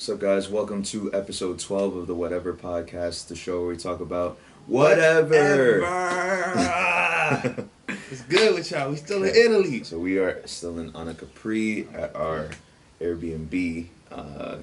What's up, guys? Welcome to episode 12 of the Whatever Podcast, the show where we talk about whatever. It's good with y'all. We still in Italy. So we are still in Anacapri at our Airbnb.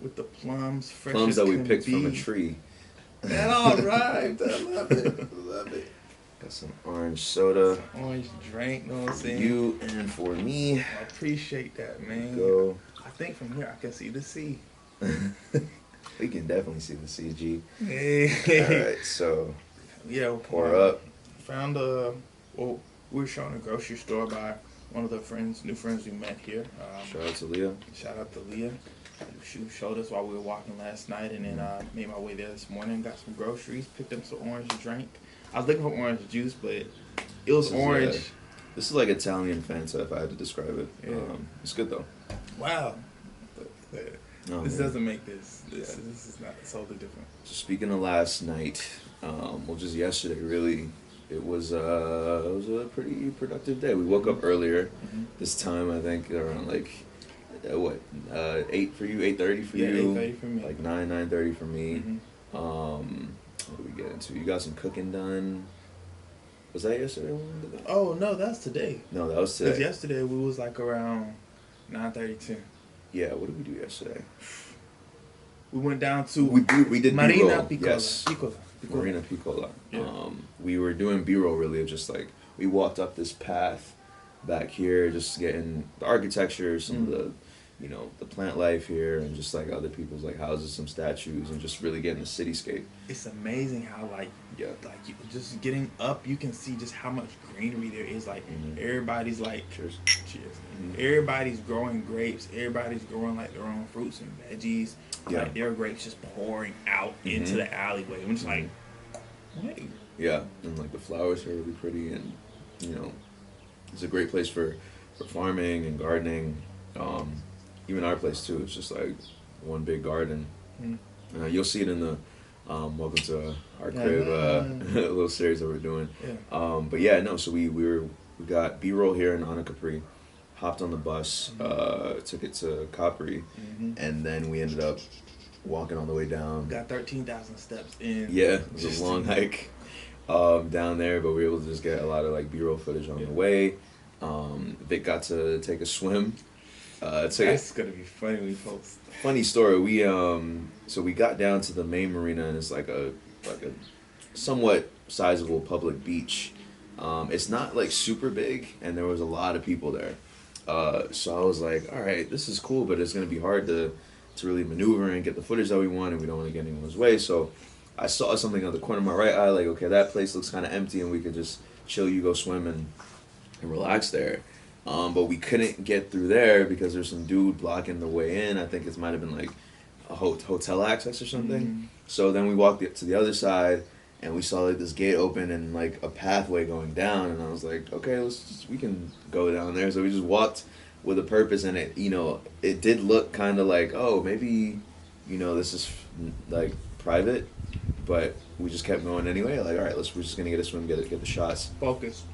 With the plums, fresh Plums as that we can picked be. from a tree. Man, all right. I love it. I love it. Got some orange soda. Orange drink, know what I'm For saying? you and for me. I appreciate that, man. Go. I think from here I can see the sea. We can definitely see the CG. Hey. Alright, so Yeah. pour up. Found we were showing a grocery store by one of the new friends we met here. Shout out to Leah. Shout out to Leah. She showed us while we were walking last night, and then I made my way there this morning, got some groceries, picked up some orange drink. I was looking for orange juice, but it was orange. This is like Italian Fanta, if I had to describe it. Yeah. It's good though. Wow. Oh, This man. doesn't make this. This is not totally different. So speaking of last night, well, just yesterday, really, it was a pretty productive day. We woke up earlier this time, I think, around like 8 for you, 8:30 for you, 8:30 for me. like 9:30 for me. Mm-hmm. What did we get into? You got some cooking done. Was that yesterday? When we did that? Oh no, that's today. No, that was Because today. yesterday we was like around 9:32. Yeah, what did we do yesterday? We went down to We did Marina B-roll. Piccola. Yes. Piccola. Marina Piccola. Yeah. We were doing B-roll really of just like, we walked up this path back here, just getting the architecture, some of the, the plant life here, and just like other people's like houses, some statues, and just really getting the cityscape. It's amazing how like you just getting up, you can see just how much greenery there is. Like everybody's like cheers. Everybody's growing grapes. Everybody's growing like their own fruits and veggies. Yeah. Like their grapes just pouring out into the alleyway. I'm just like, wait. Yeah, and like the flowers are really pretty, and it's a great place for farming and gardening. Even our place too. It's just like one big garden. You'll see it in the welcome to our crib little series that we're doing. Yeah. But yeah, no. So we got B-roll here in Anacapri. Hopped on the bus, took it to Capri, and then we ended up walking all the way down. Got 13,000 steps in. Yeah, it was a long hike down there, but we were able to just get a lot of like B-roll footage on the way. Vic got to take a swim. That's gonna be funny when we post. Funny story. So we got down to the main marina, and it's like a somewhat sizable public beach. It's not like super big, and there was a lot of people there. So I was like, all right, this is cool, but it's gonna be hard to really maneuver and get the footage that we want, and we don't want to get anyone's way. So I saw something on the corner of my right eye, like, okay, that place looks kind of empty, and we could just chill. You go swim and relax there. But we couldn't get through there because there's some dude blocking the way in. I think it might have been like a hotel access or something. So then we walked to the other side, and we saw like this gate open and like a pathway going down. And I was like, okay, we can go down there. So we just walked with a purpose, and it did look kind of like, oh, maybe, this is like private, but we just kept going anyway. Like, all right, we're just gonna get a swim, get the shots. Focus.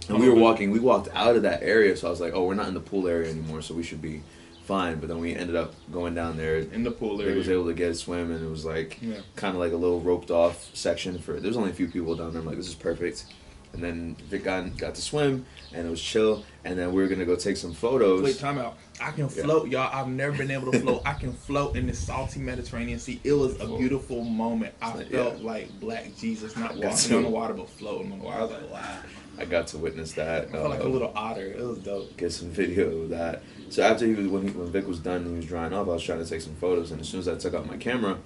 And we walked out of that area, so I was like, oh, we're not in the pool area anymore, so we should be fine. But then we ended up going down there. In the pool area. Vic was able to get a swim, and it was like kind of like a little roped off section there was only a few people down there. I'm like, this is perfect. And then Vic got to swim, and it was chill. And then we were going to go take some photos. Wait, time out. I can float, y'all. I've never been able to float. I can float in the salty Mediterranean Sea. It was a beautiful moment. I felt like Black Jesus, not walking on the water, but floating on the water. I was like, wow. I got to witness that. I felt like a little otter. It was dope. Get some video of that. So after when Vic was done and he was drying off, I was trying to take some photos. And as soon as I took out my camera,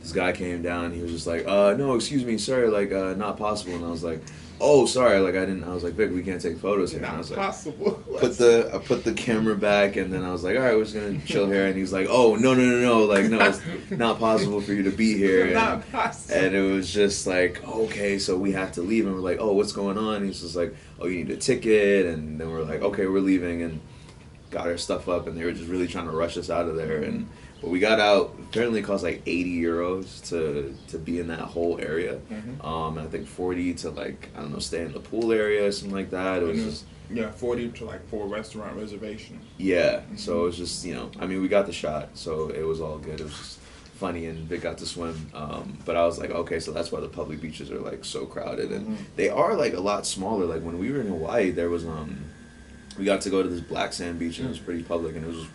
this guy came down and he was just like, no, excuse me, sir, like, not possible. And I was like, oh, sorry, like, I was like, Vic, we can't take photos here. And I was like, possible. I put the camera back, and then I was like, all right, we're just gonna chill here. And he's like, oh, no, like, no, it's not possible for you to be here. And, not possible. And it was just like, okay, so we have to leave. And we're like, oh, what's going on? And he's just like, oh, you need a ticket. And then we're like, okay, we're leaving, and got our stuff up, and they were just really trying to rush us out of there. And but we got out. Apparently, it cost like €80 to be in that whole area. And I think 40 to, like, I don't know, stay in the pool area, something like that. It was just Yeah, 40 to like for a restaurant reservation. Yeah, so it was just, you know, I mean, we got the shot, so it was all good. It was just funny, and Vic got to swim. But I was like, okay, so that's why the public beaches are like so crowded, and they are like a lot smaller. Like when we were in Hawaii, there was we got to go to this black sand beach, and it was pretty public, and it was just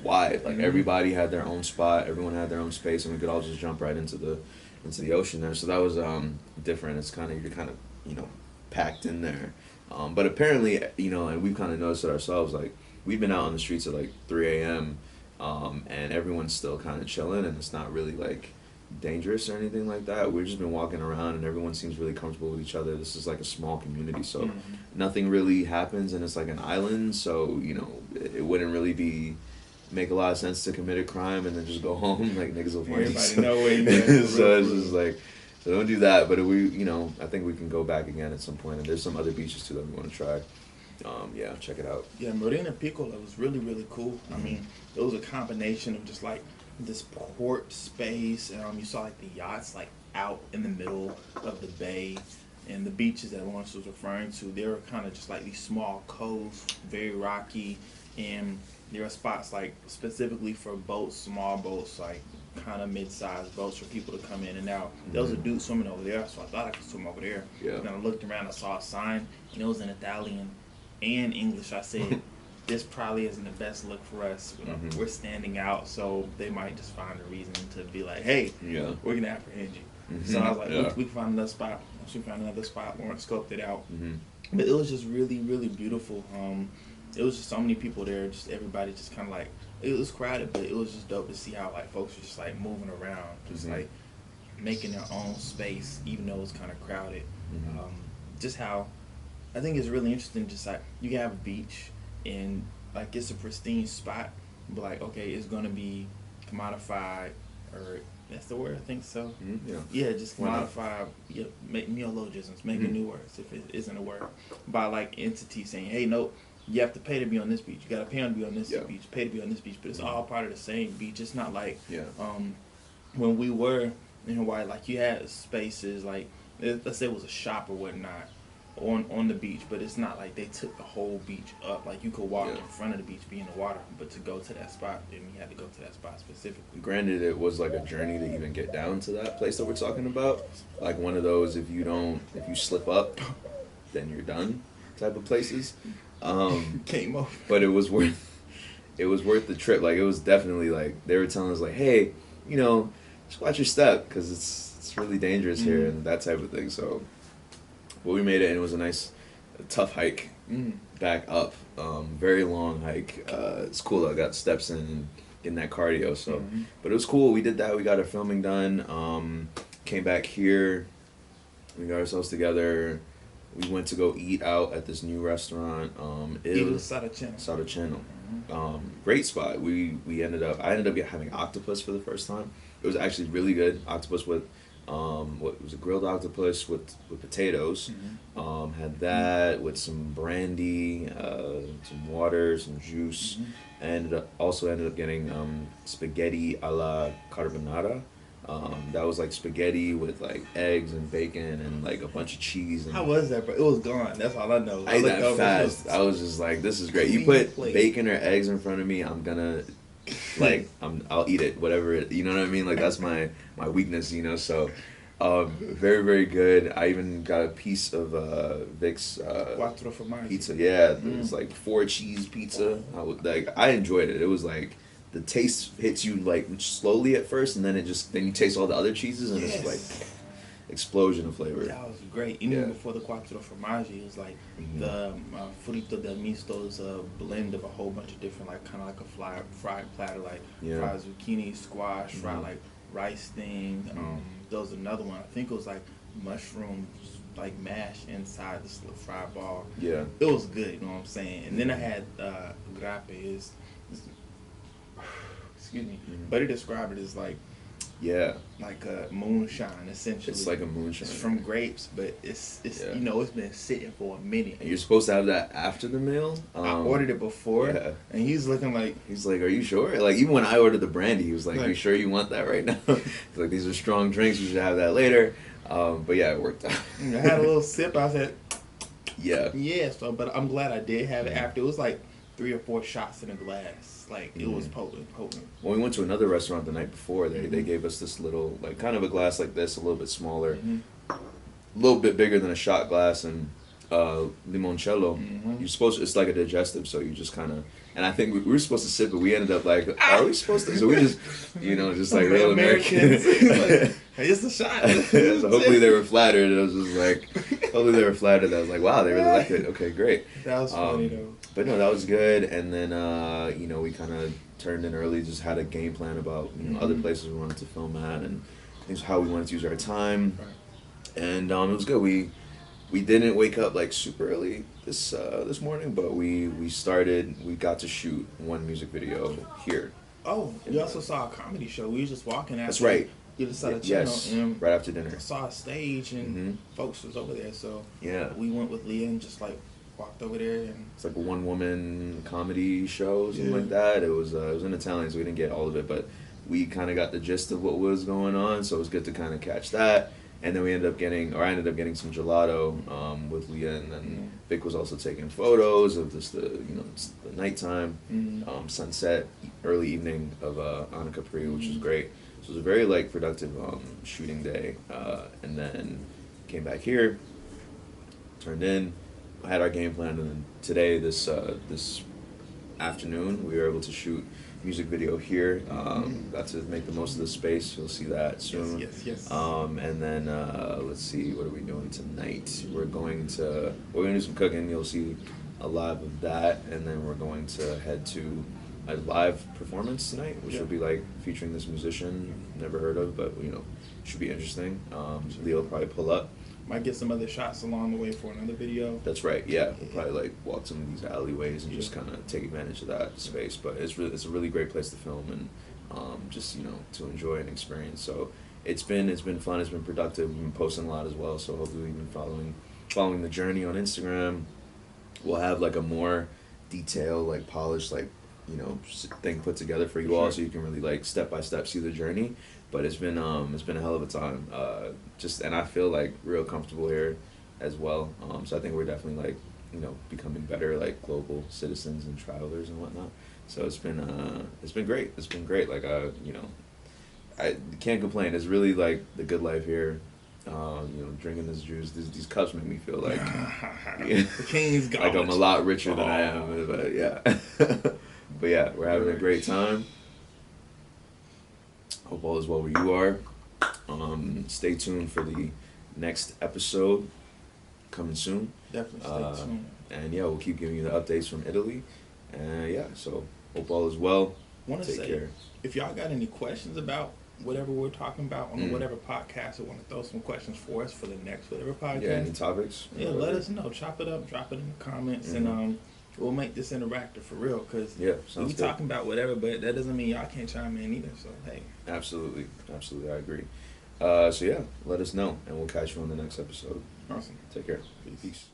wide. Like everybody had their own spot, everyone had their own space, and we could all just jump right into the ocean there. So that was different. It's kind of, you're kind of, you know, packed in there. But apparently, you know, and we've kind of noticed it ourselves, like, we've been out on the streets at, like, 3 a.m., and everyone's still kind of chilling, and it's not really, like, dangerous or anything like that. We've just been walking around, and everyone seems really comfortable with each other. This is, like, a small community, so nothing really happens, and it's, like, an island, so, you know, it wouldn't really make a lot of sense to commit a crime and then just go home, like, niggas will find you. Everybody know where you So it's just, like... So don't do that, but we, you know, I think we can go back again at some point, and there's some other beaches too that we want to try. Yeah, check it out. Yeah, Marina Piccola was really, really cool. I mean, it was a combination of just like this port space. You saw like the yachts like out in the middle of the bay, and the beaches that Lawrence was referring to, they were kind of just like these small coves, very rocky, and there are spots like specifically for boats, small boats, like kind of mid-sized boats for people to come in and out. There was a dude swimming over there, so I thought I could swim over there. Yeah. And I looked around, I saw a sign, and it was in Italian and English. I said, this probably isn't the best look for us. We're standing out, so they might just find a reason to be like, hey, we're going to apprehend you. So I was like, we can find another spot. Once we found another spot, Lawrence scoped it out. But it was just really, really beautiful. It was just so many people there, just everybody just kind of like, it was crowded, but it was just dope to see how like folks were just like moving around, just like making their own space, even though it was kind of crowded. Just how, I think it's really interesting, just like you have a beach and like it's a pristine spot, but like, okay, it's going to be commodified, or that's the word, I think so. Yeah, just commodified, make neologisms, making new words if it isn't a word, by like entities saying, hey, nope, you have to pay to be on this beach. You got to pay to be on this beach, pay to be on this beach, but it's all part of the same beach. It's not like when we were in Hawaii, like you had spaces like, let's say it was a shop or whatnot on the beach, but it's not like they took the whole beach up. Like you could walk in front of the beach, be in the water, but to go to that spot, then you had to go to that spot specifically. Granted, it was like a journey to even get down to that place that we're talking about. Like one of those, if you slip up, then you're done type of places. Came over. But it was worth the trip. Like it was definitely like they were telling us like, hey, you know, just watch your step because it's really dangerous here and that type of thing. So, but we made it, and it was a nice, tough hike back up. Very long hike. It's cool. I got steps in and getting that cardio. So, but it was cool. We did that. We got our filming done. Came back here. We got ourselves together. We went to go eat out at this new restaurant. It was Saraceno. Great spot. I ended up having octopus for the first time. It was actually really good. Octopus with what was a grilled octopus with potatoes. Had that with some brandy, some water, some juice, and also ended up getting spaghetti alla carbonara. That was like spaghetti with like eggs and bacon and like a bunch of cheese. And how was that, bro? It was gone. That's all I know. I ate that fast. I was just like, this is great. You put bacon or eggs in front of me, I'm gonna like I'll eat it, whatever it, you know what I mean? Like that's my weakness, you know. So very, very good. I even got a piece of Vic's pizza. Yeah, it was like 4 cheese pizza. I enjoyed it. It was like the taste hits you like slowly at first, and then then you taste all the other cheeses, and it's like explosion of flavor. That was great. Even before the quattro formaggi, it was like the frito del misto is a blend of a whole bunch of different, like kind of like a fried platter, like fried zucchini, squash, fried like rice thing. There was another one. I think it was like mushrooms, like mashed inside this little fried ball. Yeah, it was good. You know what I'm saying? And then I had grape. Excuse me, but he described it as like like a moonshine essentially. It's like a moonshine. It's from grapes, but it's you know, it's been sitting for a minute. And you're supposed to have that after the meal. I ordered it before, and he's looking like are you sure? Like even when I ordered the brandy, he was like, you sure you want that right now? He's like, these are strong drinks. You should have that later. But yeah, it worked out. I had a little sip. I said, Yeah. Yeah. So, but I'm glad I did have it after. It was like 3 or 4 shots in a glass. Like it was potent. When we went to another restaurant the night before, they gave us this little, like, kind of a glass like this, a little bit smaller, a little bit bigger than a shot glass, and limoncello. You're supposed to, it's like a digestive, so you just kind of, and I think we were supposed to sip, but we ended up like, are we supposed to? So we just, just like real Americans. Like, hey, it's a shot. So hopefully they were flattered. It was just like, hopefully they were flattered. I was like, wow, they really liked it. Okay, great. That was funny though. But no, that was good. And then, we kind of turned in early, just had a game plan about, other places we wanted to film at and things, how we wanted to use our time. Right. And it was good. We didn't wake up like super early this morning, but we got to shoot one music video here. Oh, we also saw a comedy show. We were just walking after. That's right. You just saw the channel, and right after dinner. Saw a stage and folks was over there, so yeah, we went with Leah and just like walked over there, and it's like a one-woman comedy show, something like that. It was in Italian, so we didn't get all of it, but we kind of got the gist of what was going on, so it was good to kind of catch that. And then I ended up getting some gelato with Leah, and then Vic was also taking photos of just the nighttime, sunset, early evening of Anacapri, which was great. So it was a very like productive shooting day, and then came back here, turned in, had our game plan, and then today this afternoon we were able to shoot music video here. Got to make the most of the space. You'll see that soon. Yes. And then let's see, what are we doing tonight? We're gonna do some cooking. You'll see a live of that, and then we're going to head to a live performance tonight, which will be like featuring this musician, never heard of, but should be interesting. Leo will probably pull up. Might get some other shots along the way for another video. That's right. Yeah, we'll probably like walk some of these alleyways and just kind of take advantage of that space. But it's a really great place to film and just to enjoy and experience. So it's been fun. It's been productive. We've been posting a lot as well. So hopefully we've been following the journey on Instagram. We'll have like a more detailed, like polished, like thing put together for you all, so you can really like step by step see the journey. But it's been a hell of a time. And I feel like real comfortable here as well. So I think we're definitely like becoming better like global citizens and travelers and whatnot. So it's been great. It's been great. Like I can't complain. It's really like the good life here. Drinking this juice. These cups make me feel like the king's goblet. Like I'm a lot richer than I am. But yeah, but yeah, we're having a great time. Hope all is well where you are. Stay tuned for the next episode coming soon. Definitely stay tuned. And yeah, we'll keep giving you the updates from Italy. And yeah, so hope all is well. Take care. If y'all got any questions about whatever we're talking about on whatever podcast, or want to throw some questions for us for the next whatever podcast. Yeah, any topics? Yeah, let us know. Chop it up, drop it in the comments, and we'll make this interactive for real. Cause we talking about whatever, but that doesn't mean y'all can't chime in either. So hey, absolutely, I agree. So yeah, let us know, and we'll catch you on the next episode. Awesome. Take care. Peace.